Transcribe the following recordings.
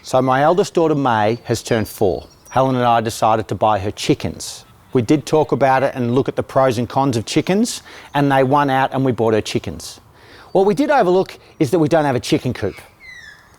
So my eldest daughter, May, has turned 4. Helen and I decided to buy her chickens. We did talk about it and look at the pros and cons of chickens, and they won out and we bought her chickens. What we did overlook is that we don't have a chicken coop.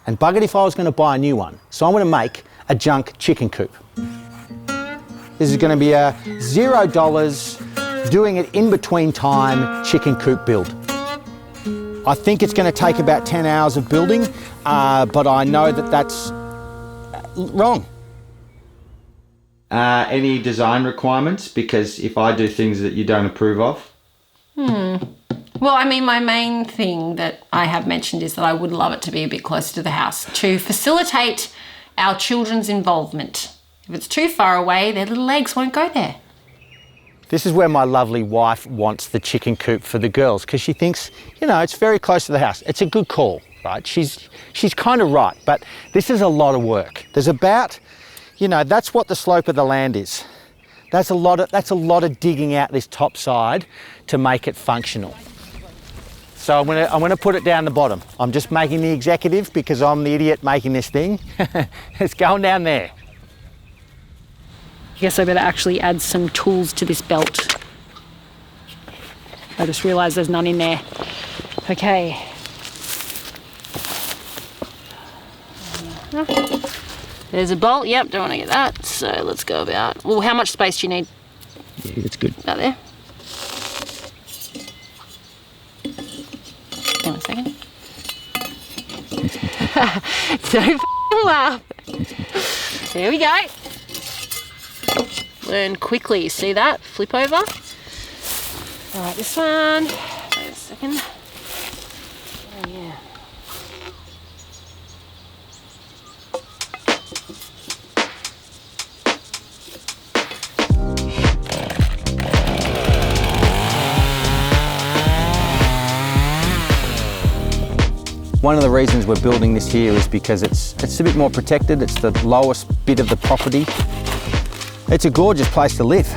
And buggered if I was going to buy a new one. So I'm going to make a junk chicken coop. This is going to be a $0, doing it in between time chicken coop build. I think it's going to take about 10 hours of building, but I know that that's wrong. Any design requirements? Because if I do things that you don't approve of? Well, I mean, my main thing that I have mentioned is that I would love it to be a bit closer to the house to facilitate our children's involvement. If it's too far away, their little legs won't go there. This is where my lovely wife wants the chicken coop for the girls, because she thinks, you know, it's very close to the house. It's a good call, right? She's kind of right, but this is a lot of work. There's about, you know, that's what the slope of the land is. That's a lot of digging out this top side to make it functional. So I'm gonna put it down the bottom. I'm just making the executive because I'm the idiot making this thing. It's going down there. I guess I better actually add some tools to this belt. I just realised there's none in there. Okay. There's a bolt. Yep, don't want to get that. So let's go about... Well, how much space do you need? Yeah, that's good. About there. Hang on a second. Don't laugh. There we go. Learn quickly. See that? Flip over. All right, this one. Wait a second. Oh, yeah. One of the reasons we're building this here is because it's a bit more protected. It's the lowest bit of the property. It's a gorgeous place to live.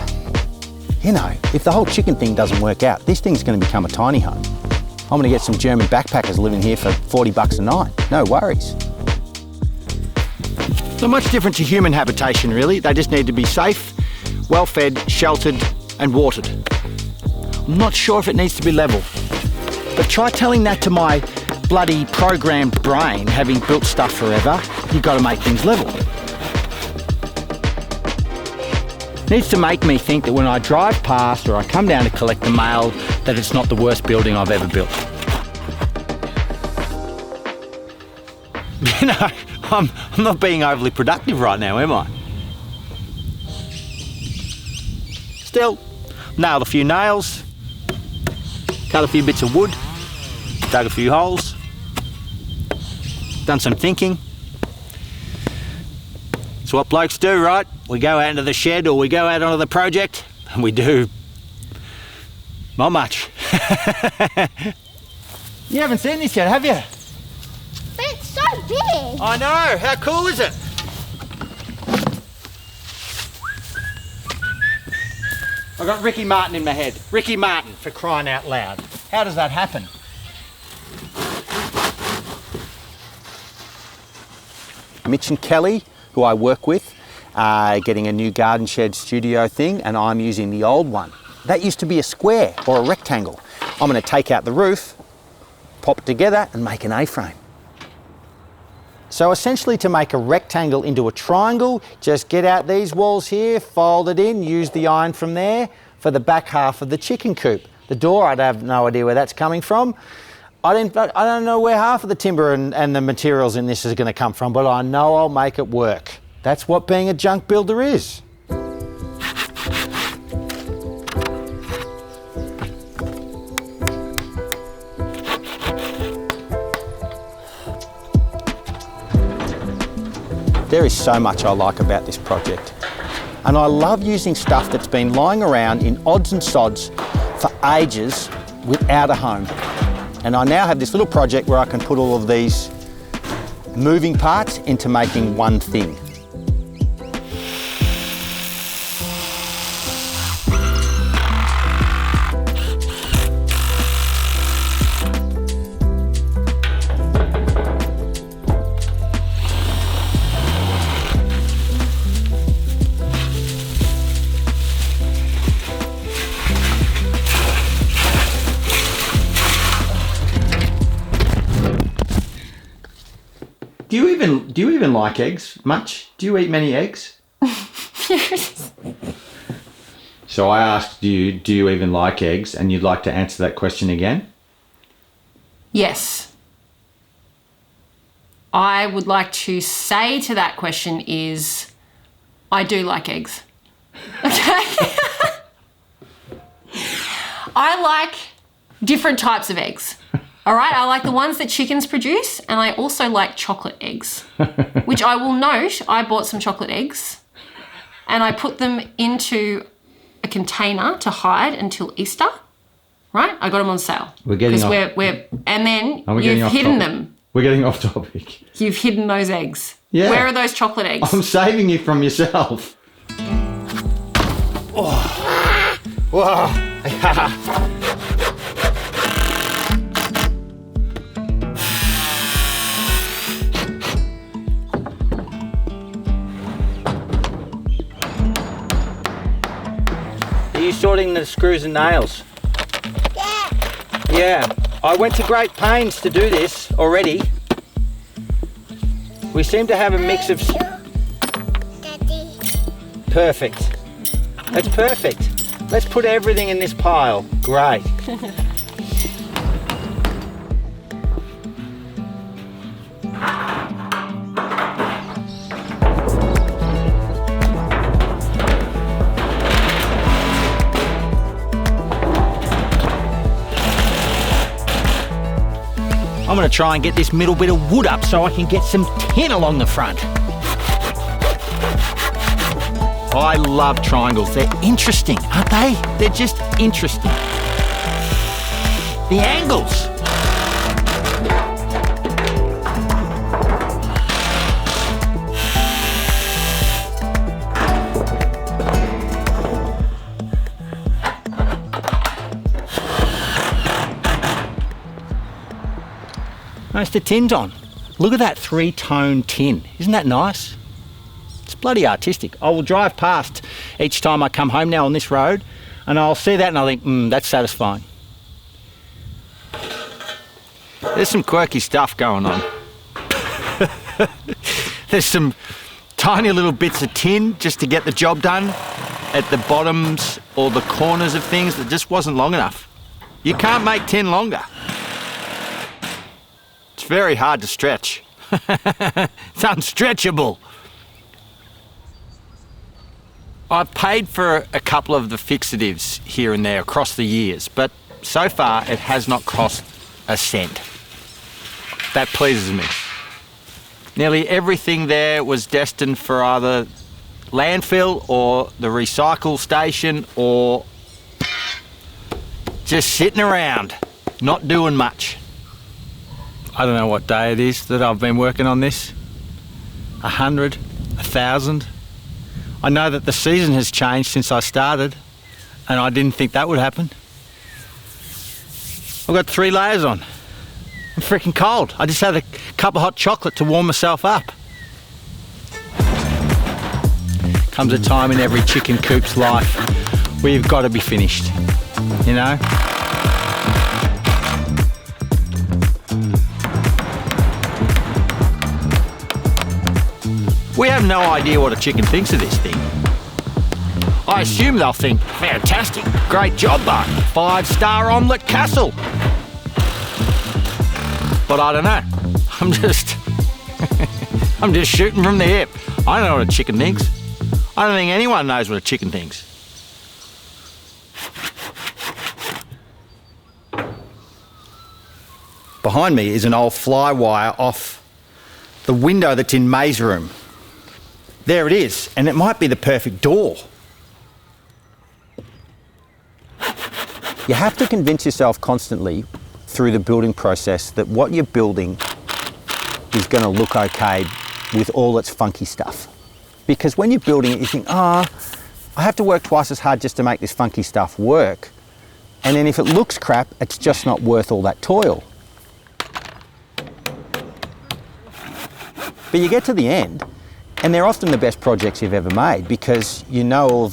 You know, if the whole chicken thing doesn't work out, this thing's going to become a tiny home. I'm going to get some German backpackers living here for 40 bucks a night. No worries. Not much different to human habitation, really. They just need to be safe, well-fed, sheltered, and watered. I'm not sure if it needs to be level. But try telling that to my bloody programmed brain, having built stuff forever. You've got to make things level. Needs to make me think that when I drive past or I come down to collect the mail, that it's not the worst building I've ever built. You know, I'm not being overly productive right now, am I? Still, nailed a few nails, cut a few bits of wood, dug a few holes, done some thinking. It's what blokes do, right? We go out into the shed or we go out onto the project and we do not much. You haven't seen this yet, have you? It's so big. I know, how cool is it? I've got Ricky Martin in my head. Ricky Martin, for crying out loud. How does that happen? Mitch and Kelly, who I work with, getting a new garden shed studio thing, and I'm using the old one. That used to be a square or a rectangle. I'm going to take out the roof, pop it together and make an A-frame. So essentially, to make a rectangle into a triangle, just get out these walls here, fold it in, use the iron from there for the back half of the chicken coop. The door, I'd have no idea where that's coming from. I don't know where half of the timber and the materials in this is going to come from, but I know I'll make it work. That's what being a junk builder is. There is so much I like about this project. And I love using stuff that's been lying around in odds and sods for ages without a home. And I now have this little project where I can put all of these moving parts into making one thing. Do you even like eggs much? Do you eat many eggs? So I asked you, do you even like eggs? And you'd like to answer that question again? Yes. I would like to say to that question is, I do like eggs. Okay? I like different types of eggs. All right? I like the ones that chickens produce, and I also like chocolate eggs, which I will note, I bought some chocolate eggs and I put them into a container to hide until Easter, right? I got them on sale. We're getting off. And then you've hidden them. We're getting off topic. You've hidden those eggs. Yeah. Where are those chocolate eggs? I'm saving you from yourself. Oh. Whoa. Are you sorting the screws and nails? Yeah. I went to great pains to do this already. We seem to have a mix of... Daddy. Perfect. That's perfect. Let's put everything in this pile. Great. I'm going to try and get this middle bit of wood up so I can get some tin along the front. I love triangles. They're interesting, aren't they? They're just interesting. The angles. Most of the tin's on. Look at that 3-tone tin. Isn't that nice? It's bloody artistic. I will drive past each time I come home now on this road, and I'll see that and I'll think, that's satisfying. There's some quirky stuff going on. There's some tiny little bits of tin just to get the job done at the bottoms or the corners of things that just wasn't long enough. You can't make tin longer. It's very hard to stretch. It's unstretchable. I've paid for a couple of the fixatives here and there across the years, but so far it has not cost a cent. That pleases me. Nearly everything there was destined for either landfill or the recycle station or just sitting around, not doing much. I don't know what day it is that I've been working on this. 100, 1,000. I know that the season has changed since I started, and I didn't think that would happen. I've got 3 layers on. I'm freaking cold. I just had a cup of hot chocolate to warm myself up. Comes a time in every chicken coop's life where you've got to be finished, you know? We have no idea what a chicken thinks of this thing. I assume they'll think, fantastic, great job, Buck, 5-star omelette castle. But I don't know. I'm just shooting from the hip. I don't know what a chicken thinks. I don't think anyone knows what a chicken thinks. Behind me is an old fly wire off the window that's in May's room. There it is, and it might be the perfect door. You have to convince yourself constantly through the building process that what you're building is going to look okay with all its funky stuff. Because when you're building it, you think, I have to work twice as hard just to make this funky stuff work. And then if it looks crap, it's just not worth all that toil. But you get to the end, and they're often the best projects you've ever made because you know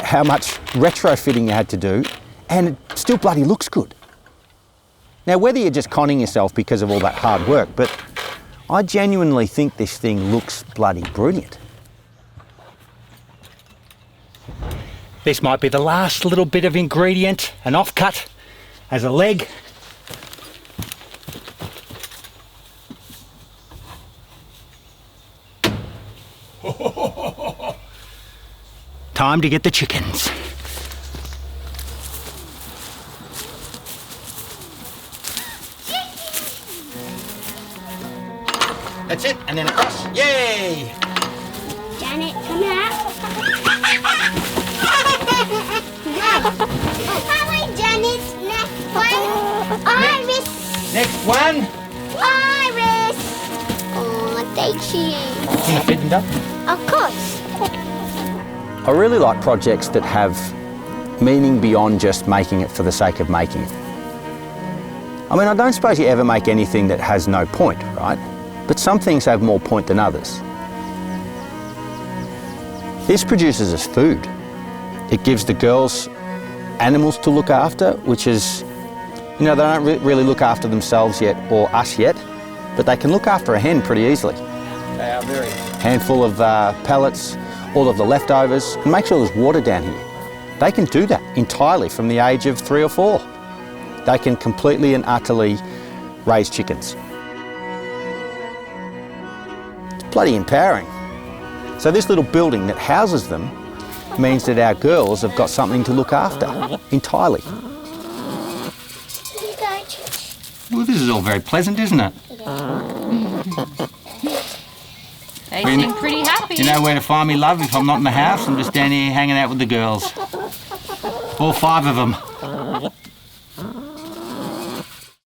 how much retrofitting you had to do, and it still bloody looks good. Now, whether you're just conning yourself because of all that hard work, but I genuinely think this thing looks bloody brilliant. This might be the last little bit of ingredient, an offcut as a leg. Time to get the chickens. That's it, and then across. Yay! Janet, come out. Hi, Janet. Next one. Iris. Next one. Iris. Oh, thank you. Can you fit it up? Of course. I really like projects that have meaning beyond just making it for the sake of making it. I mean, I don't suppose you ever make anything that has no point, right? But some things have more point than others. This produces us food. It gives the girls animals to look after, which is, you know, they don't really look after themselves yet or us yet, but they can look after a hen pretty easily. They are very. Handful of pellets, all of the leftovers, and make sure there's water down here. They can do that entirely from the age of 3 or 4. They can completely and utterly raise chickens. It's bloody empowering. So this little building that houses them means that our girls have got something to look after entirely. You go, Chick. Well, this is all very pleasant, isn't it? They seem pretty happy. You know where to find me, love, if I'm not in the house. I'm just down here hanging out with the girls. All 5 of them.